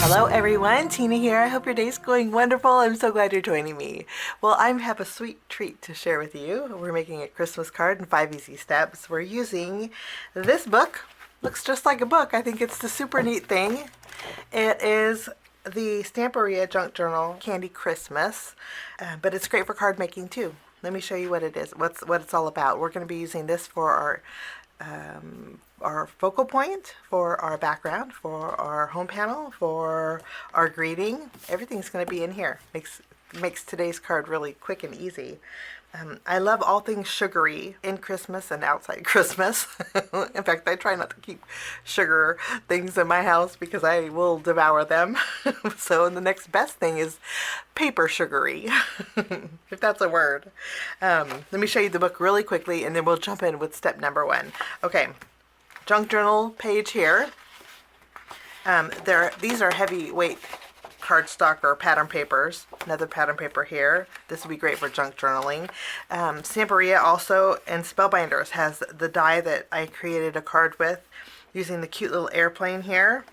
Hello everyone, Tina here. I hope your day's going wonderful. I'm so glad you're joining me. Well, I have a sweet treat to share with you. We're making a Christmas card in 5 easy steps. We're using this book. Looks just like a book. I think it's the super neat thing. It is the Stamperia Junk Journal Candy Christmas, but it's great for card making too. Let me show you what it is, what it's all about. We're going to be using this for our focal point, for our background, for our home panel, for our greeting. Everything's going to be in here. Makes today's card really quick and easy. I love all things sugary in Christmas and outside Christmas. In fact, I try not to keep sugar things in my house because I will devour them. So the next best thing is paper sugary, if that's a word. Let me show you the book really quickly and then we'll jump in with step number 1. Okay, junk journal page here. These are heavyweight cardstock or pattern papers. Another pattern paper here. This would be great for junk journaling. Stamperia also and Spellbinders has the die that I created a card with using the cute little airplane here.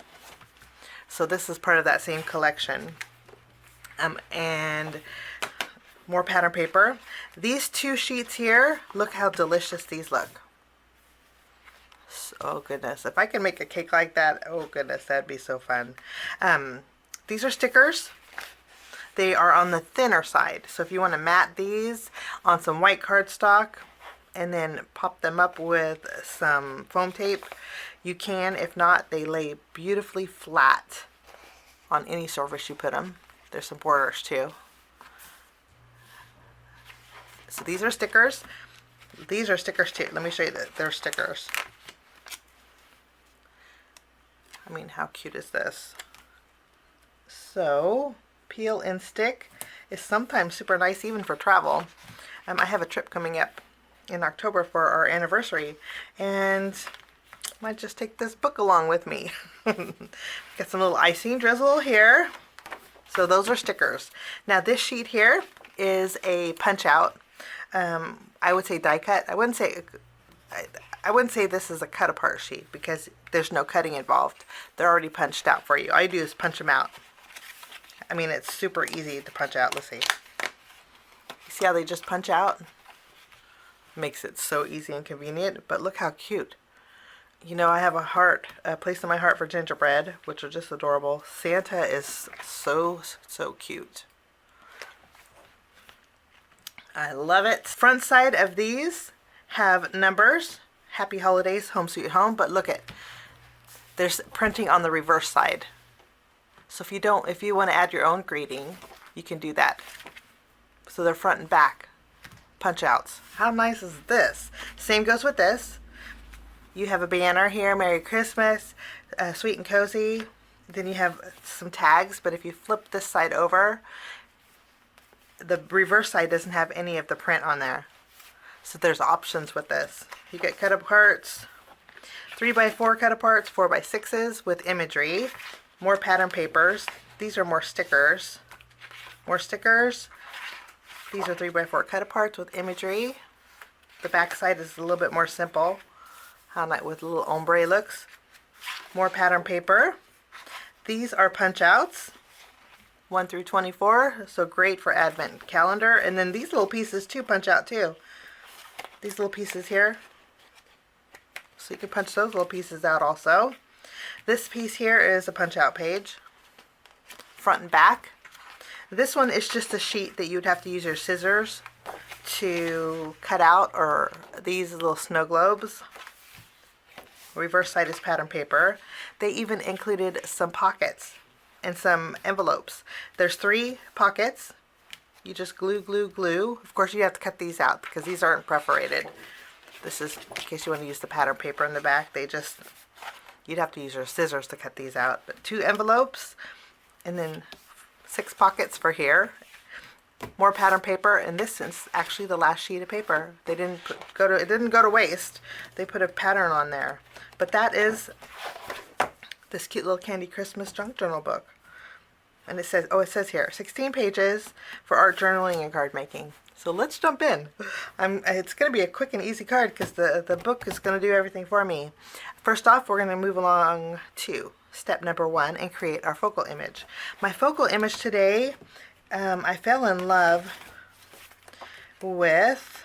So this is part of that same collection. And more pattern paper. These 2 sheets here, look how delicious these look. Oh goodness, if I can make a cake like that, oh goodness, that'd be so fun. These are stickers. They are on the thinner side. So if you want to mat these on some white cardstock and then pop them up with some foam tape, you can. If not, they lay beautifully flat on any surface you put them. There's some borders too. So these are stickers. These are stickers too. Let me show you that they're stickers. I mean, how cute is this? So, peel and stick is sometimes super nice even for travel. I have a trip coming up in October for our anniversary and I might just take this book along with me. Got some little icing drizzle here. So those are stickers. Now this sheet here is a punch out. I would say die cut. I wouldn't say this is a cut apart sheet because there's no cutting involved. They're already punched out for you. All you do is punch them out. I mean, it's super easy to punch out. Let's see. You see how they just punch out? Makes it so easy and convenient, but look how cute. You know, I have a heart, a place in my heart for gingerbread, which are just adorable. Santa is so cute. I love it. Front side of these have numbers. Happy Holidays, Home Sweet Home, but look at, there's printing on the reverse side. So if you want to add your own greeting, you can do that. So they're front and back punch outs. How nice is this? Same goes with this. You have a banner here, Merry Christmas, sweet and cozy. Then you have some tags, but if you flip this side over, the reverse side doesn't have any of the print on there. So there's options with this. You get cut aparts, 3x4 cut aparts, 4x6s with imagery. More pattern papers. These are more stickers. More stickers. These are 3x4 cut aparts with imagery. The back side is a little bit more simple. How nice with little ombre looks. More pattern paper. These are punch outs. 1 through 24. So great for Advent calendar. And then these little pieces too punch out too. These little pieces here. So you can punch those little pieces out also. This piece here is a punch out page, front and back. This one is just a sheet that you'd have to use your scissors to cut out, or these little snow globes. Reverse side is pattern paper. They even included some pockets and some envelopes. There's 3 pockets. You just glue, glue, glue. Of course you have to cut these out because these aren't perforated. This is in case you want to use the pattern paper in the back. You'd have to use your scissors to cut these out. But 2 envelopes and then 6 pockets for here. More pattern paper, and this is actually the last sheet of paper. It didn't go to waste. They put a pattern on there. But that is this cute little Candy Christmas junk journal book. And it says here, 16 pages for art journaling and card making. So let's jump in. It's going to be a quick and easy card because the book is going to do everything for me. First off, we're going to move along to step number 1 and create our focal image. My focal image today, I fell in love with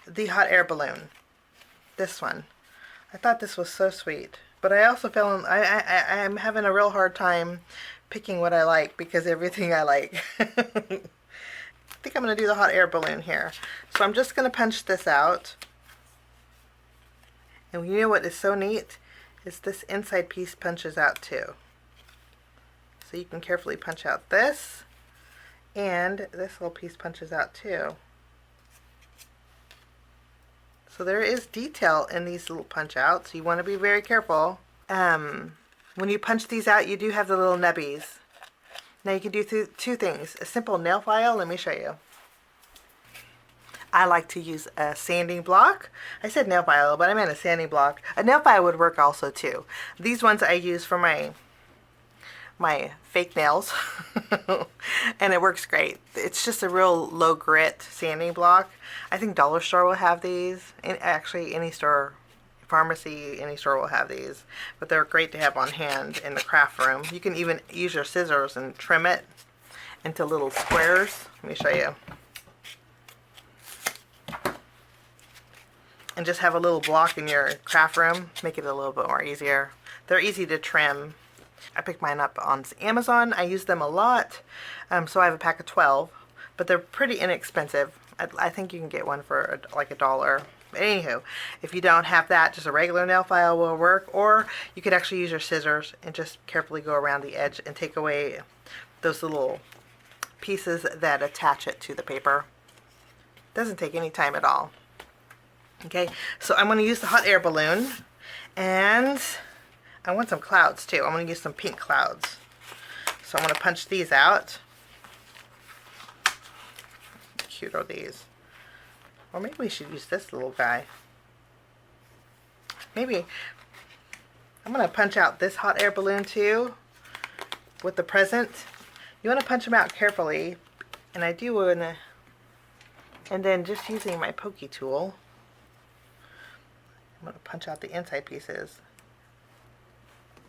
the hot air balloon. This one. I thought this was so sweet. But I also fell in, I'm having a real hard time picking what I like because everything I like. I think I'm going to do the hot air balloon here. So I'm just going to punch this out. And you know what is so neat? Is this inside piece punches out too. So you can carefully punch out this. And this little piece punches out too. So there is detail in these little punch outs. You want to be very careful. When you punch these out, you do have the little nubbies. Now you can do two things. A simple nail file, let me show you. I like to use a sanding block. I said nail file, but I meant a sanding block. A nail file would work also too. These ones I use for my fake nails and it works great. It's just a real low grit sanding block. I think dollar store will have these, and actually any store, pharmacy, any store will have these, but they're great to have on hand in the craft room. You can even use your scissors and trim it into little squares. Let me show you. And just have a little block in your craft room, make it a little bit more easier. They're easy to trim. I picked mine up on Amazon. I use them a lot, so I have a pack of 12, but they're pretty inexpensive. I think you can get one for like $1. But anywho, if you don't have that, just a regular nail file will work, or you could actually use your scissors and just carefully go around the edge and take away those little pieces that attach it to the paper. Doesn't take any time at all. Okay, so I'm going to use the hot air balloon, and I want some clouds too. I'm going to use some pink clouds. So I'm going to punch these out. Cute are these? Or maybe we should use this little guy. Maybe I'm going to punch out this hot air balloon too with the present. You want to punch them out carefully, and I do want to, and then just using my pokey tool, I'm going to punch out the inside pieces.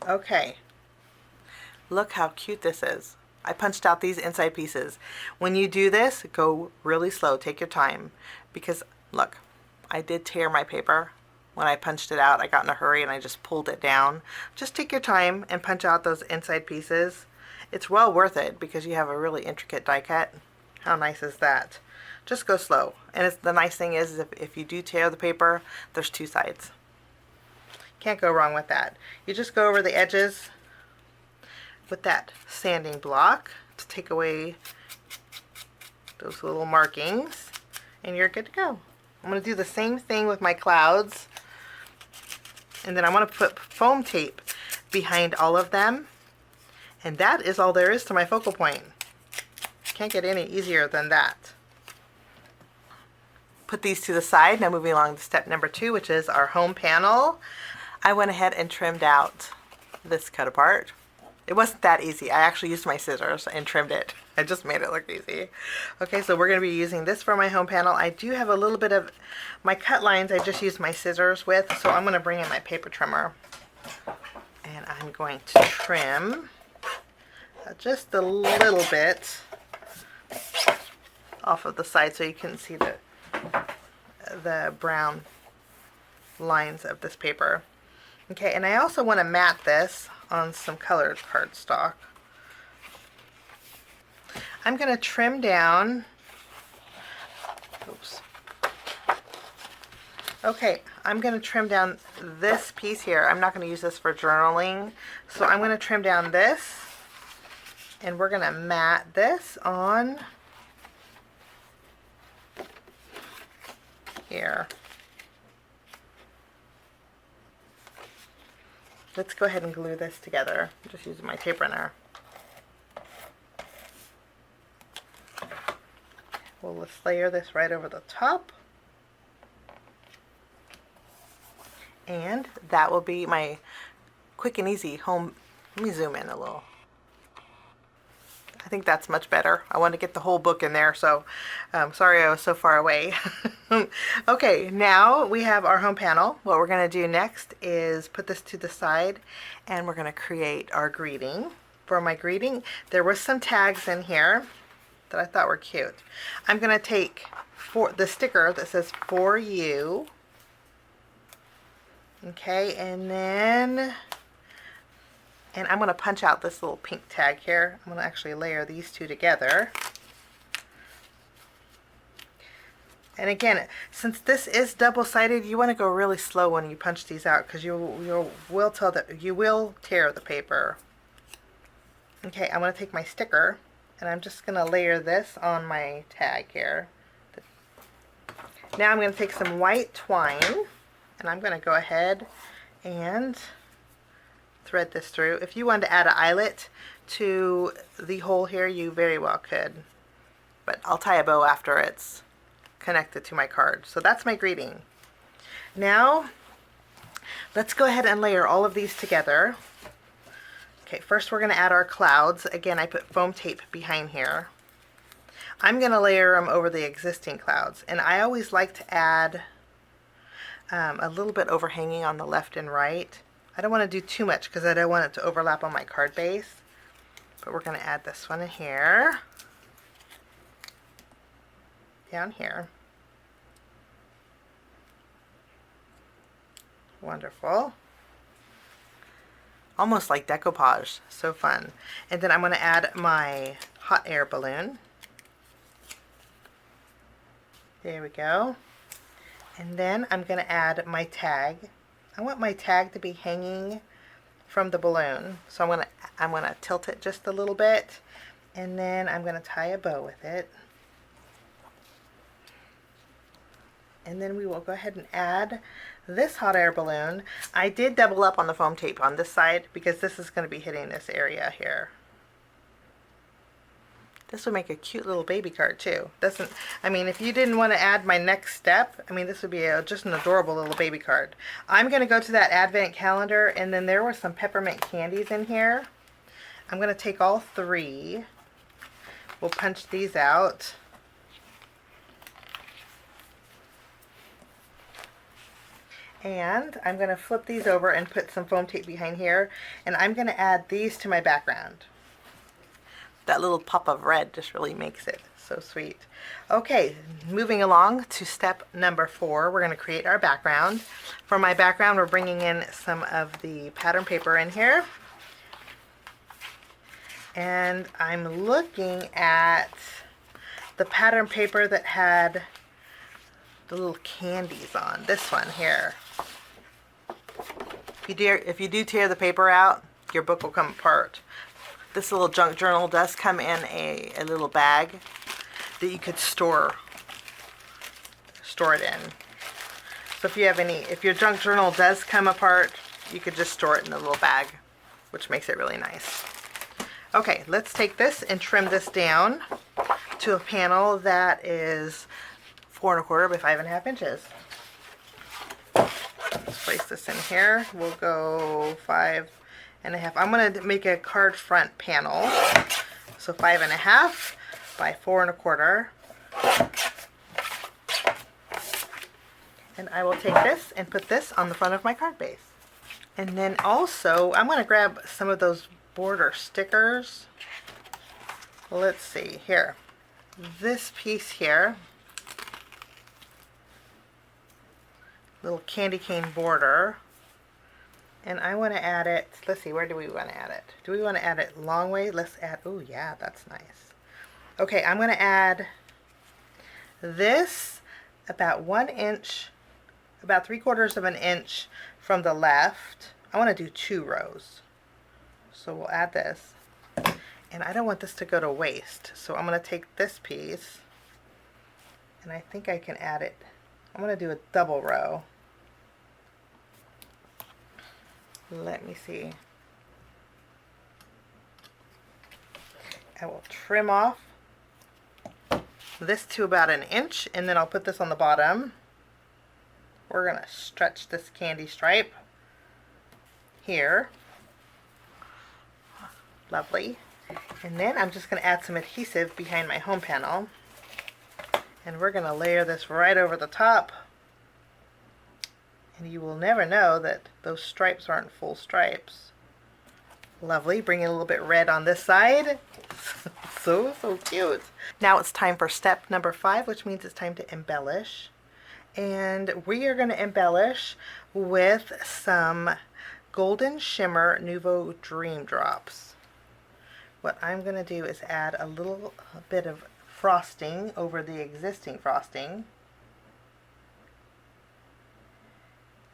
Okay, look how cute this is. I punched out these inside pieces. When you do this, go really slow. Take your time, because look, I did tear my paper. When I punched it out, I got in a hurry and I just pulled it down. Just take your time and punch out those inside pieces. It's well worth it because you have a really intricate die cut. How nice is that? Just go slow. And the nice thing is if you do tear the paper, there's two sides. Can't go wrong with that. You just go over the edges with that sanding block to take away those little markings, and you're good to go. I'm going to do the same thing with my clouds, and then I want to put foam tape behind all of them, and that is all there is to my focal point. Can't get any easier than that. Put these to the side. Now moving along to step number 2, which is our home panel. I went ahead and trimmed out this cut apart. It wasn't that easy. I actually used my scissors and trimmed it. I just made it look easy. Okay, so we're going to be using this for my home panel. I do have a little bit of my cut lines I just used my scissors with, so I'm going to bring in my paper trimmer. And I'm going to trim just a little bit off of the side so you can see the brown lines of this paper. Okay, and I also want to mat this on some colored cardstock. I'm going to trim down, oops. Okay, I'm going to trim down this piece here. I'm not going to use this for journaling, so I'm going to trim down this, and we're going to mat this on here. Let's go ahead and glue this together. I'm just using my tape runner. We'll just layer this right over the top. And that will be my quick and easy home. Let me zoom in a little. I think that's much better. I want to get the whole book in there, so sorry I was so far away. Okay, now we have our home panel. What we're going to do next is put this to the side, and we're going to create our greeting. For my greeting, there was some tags in here that I thought were cute. I'm going to take the sticker that says "For You." Okay, and I'm going to punch out this little pink tag here. I'm going to actually layer these two together. And again, since this is double-sided, you want to go really slow when you punch these out, because you will tear the paper. Okay, I'm going to take my sticker, and I'm just going to layer this on my tag here. Now I'm going to take some white twine, and I'm going to go ahead and thread this through. If you wanted to add an eyelet to the hole here, you very well could. But I'll tie a bow after it's connected to my card. So that's my greeting. Now, let's go ahead and layer all of these together. Okay, first we're going to add our clouds. Again, I put foam tape behind here. I'm going to layer them over the existing clouds. And I always like to add a little bit overhanging on the left and right. I don't want to do too much because I don't want it to overlap on my card base. But we're going to add this one in here. Down here. Wonderful. Almost like decoupage. So fun. And then I'm going to add my hot air balloon. There we go. And then I'm going to add my tag. I want my tag to be hanging from the balloon. So I'm going to tilt it just a little bit, and then I'm going to tie a bow with it. And then we will go ahead and add this hot air balloon. I did double up on the foam tape on this side because this is going to be hitting this area here. This would make a cute little baby card too. I mean, if you didn't want to add my next step, I mean, this would be just an adorable little baby card. I'm going to go to that advent calendar, and then there were some peppermint candies in here. I'm going to take all 3. We'll punch these out. And I'm going to flip these over and put some foam tape behind here, and I'm going to add these to my background. That little pop of red just really makes it so sweet. Okay, moving along to step number 4, we're going to create our background. For my background, we're bringing in some of the pattern paper in here. And I'm looking at the pattern paper that had the little candies on. This one here. If you do tear the paper out, your book will come apart. This little junk journal does come in a little bag that you could store it in. So if your junk journal does come apart, you could just store it in the little bag, which makes it really nice. Okay, let's take this and trim this down to a panel that is 4 1/4 by 5 1/2 inches. Let's place this in here. We'll go 5 1/2. I'm going to make a card front panel. So 5 1/2 by 4 1/4. And I will take this and put this on the front of my card base. And then also, I'm going to grab some of those border stickers. Let's see here. This piece here, little candy cane border, and I want to add it, let's see, where do we want to add it? Do we want to add it long way? Let's add, oh yeah, that's nice. Okay, I'm going to add this about 1 inch, about 3/4 of an inch from the left. I want to do 2 rows. So we'll add this. And I don't want this to go to waste. So I'm going to take this piece, and I think I can add it. I'm going to do a double row. Let me see. I will trim off this to about 1 inch, and then I'll put this on the bottom. We're going to stretch this candy stripe here. Lovely. And then I'm just going to add some adhesive behind my home panel. And we're going to layer this right over the top. And you will never know that those stripes aren't full stripes. Lovely. Bring in a little bit red on this side. So cute. Now it's time for step number 5, which means it's time to embellish. And we are going to embellish with some Golden Shimmer Nuvo Dream Drops. What I'm going to do is add a little bit of frosting over the existing frosting.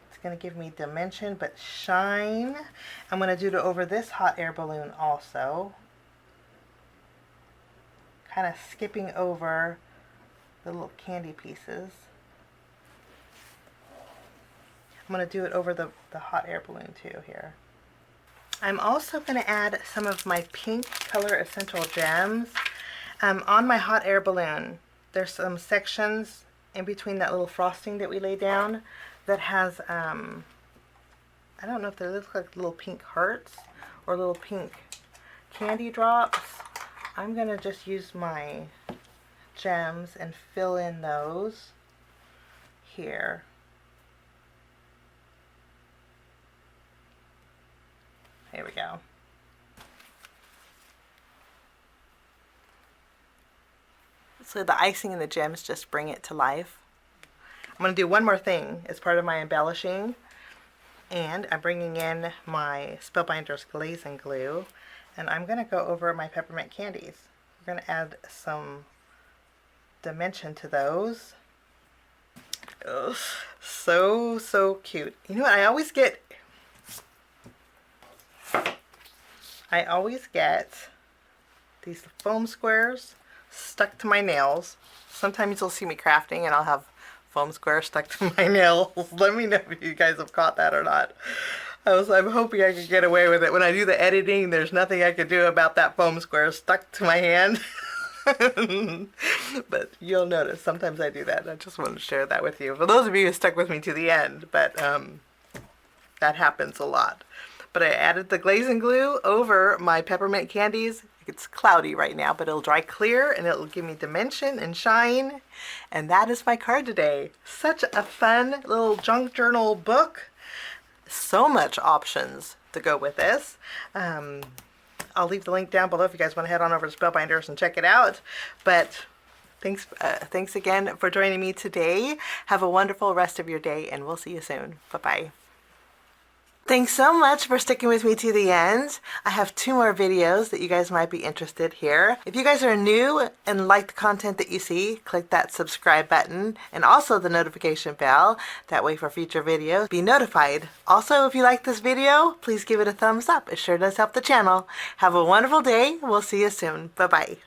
It's going to give me dimension but shine. I'm going to do it over this hot air balloon also. Kind of skipping over the little candy pieces. I'm going to do it over the hot air balloon too here. I'm also going to add some of my pink color essential gems. On my hot air balloon, there's some sections in between that little frosting that we laid down that has, I don't know if they look like little pink hearts or little pink candy drops. I'm going to just use my gems and fill in those here. There we go. So the icing and the gems just bring it to life. I'm going to do one more thing as part of my embellishing. And I'm bringing in my Spellbinders glaze and glue. And I'm going to go over my peppermint candies. We're going to add some dimension to those. Oh, so cute. You know what? I always get these foam squares stuck to my nails. Sometimes you'll see me crafting and I'll have foam squares stuck to my nails. Let me know if you guys have caught that or not. I'm hoping I could get away with it. When I do the editing, there's nothing I could do about that foam square stuck to my hand. But you'll notice sometimes I do that. I just want to share that with you. For those of you who stuck with me to the end, but that happens a lot. But I added the glaze and glue over my peppermint candies. It's cloudy right now, but it'll dry clear and it'll give me dimension and shine. And that is my card today. Such a fun little junk journal book. So much options to go with this. I'll leave the link down below if you guys want to head on over to Spellbinders and check it out. But thanks again for joining me today. Have a wonderful rest of your day and we'll see you soon. Bye-bye. Thanks so much for sticking with me to the end. I have 2 more videos that you guys might be interested here. If you guys are new and like the content that you see, click that subscribe button and also the notification bell. That way for future videos, be notified. Also, if you like this video, please give it a thumbs up. It sure does help the channel. Have a wonderful day. We'll see you soon. Bye-bye.